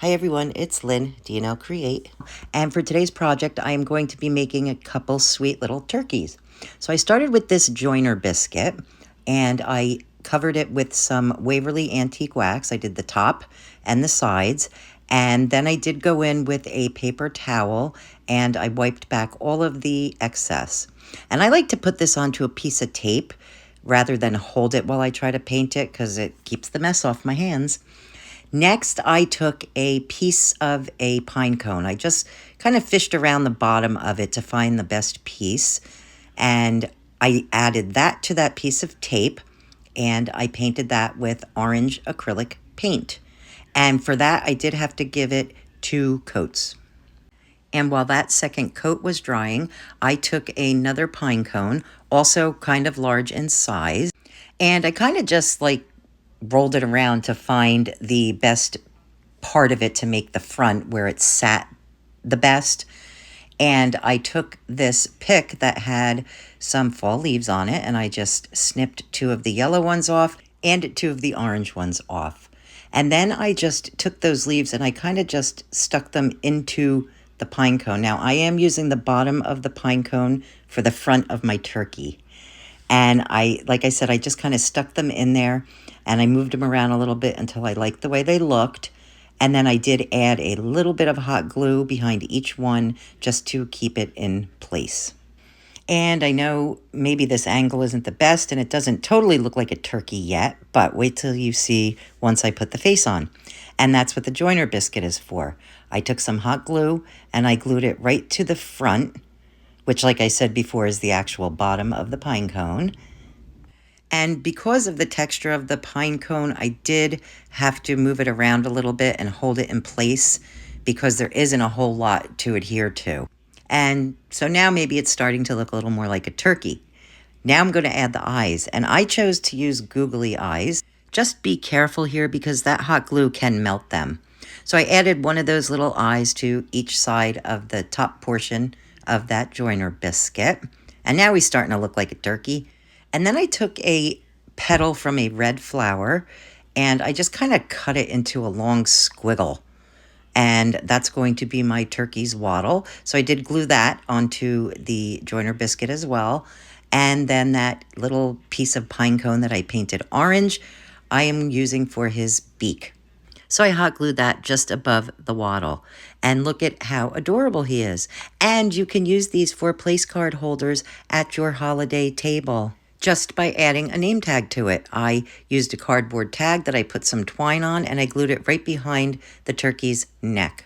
Hi everyone, it's Lynn, DNL Create, and for today's project I am going to be making a couple sweet little turkeys. So I started with this joiner biscuit and I covered it with some Waverly Antique Wax. I did the top and the sides, and then I did go in with a paper towel and I wiped back all of the excess. And I like to put this onto a piece of tape rather than hold it while I try to paint it because it keeps the mess off my hands. Next, I took a piece of a pine cone. I just kind of fished around the bottom of it to find the best piece. And I added that to that piece of tape, and I painted that with orange acrylic paint. And for that, I did have to give it 2 coats. And while that second coat was drying, I took another pine cone, also kind of large in size, and I kind of just rolled it around to find the best part of it to make the front where it sat the best. And I took this pick that had some fall leaves on it and I just snipped 2 of the yellow ones off and 2 of the orange ones off. And then I just took those leaves and I kind of just stuck them into the pine cone. Now I am using the bottom of the pine cone for the front of my turkey. And like I said, I just kind of stuck them in there and I moved them around a little bit until I liked the way they looked. And then I did add a little bit of hot glue behind each one just to keep it in place. And I know maybe this angle isn't the best and it doesn't totally look like a turkey yet, but wait till you see once I put the face on. And that's what the joiner biscuit is for. I took some hot glue and I glued it right to the front, which, like I said before, is the actual bottom of the pine cone. And because of the texture of the pine cone, I did have to move it around a little bit and hold it in place because there isn't a whole lot to adhere to. And so now maybe it's starting to look a little more like a turkey. Now I'm going to add the eyes, and I chose to use googly eyes. Just be careful here because that hot glue can melt them. So I added one of those little eyes to each side of the top portion of that joiner biscuit. And now he's starting to look like a turkey. And then I took a petal from a red flower and I just kind of cut it into a long squiggle. And that's going to be my turkey's wattle. So I did glue that onto the joiner biscuit as well. And then that little piece of pine cone that I painted orange, I am using for his beak. So I hot glued that just above the wattle. And look at how adorable he is. And you can use these for place card holders at your holiday table just by adding a name tag to it. I used a cardboard tag that I put some twine on and I glued it right behind the turkey's neck.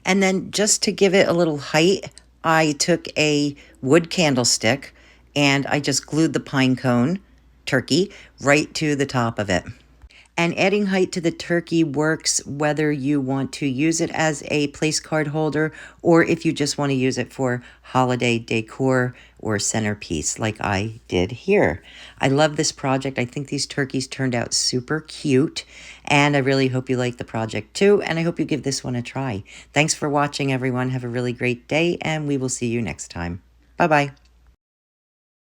And then just to give it a little height, I took a wood candlestick and I just glued the pine cone turkey right to the top of it. And adding height to the turkey works whether you want to use it as a place card holder or if you just want to use it for holiday decor or centerpiece like I did here. I love this project. I think these turkeys turned out super cute and I really hope you like the project too, and I hope you give this one a try. Thanks for watching, everyone. Have a really great day and we will see you next time. Bye-bye.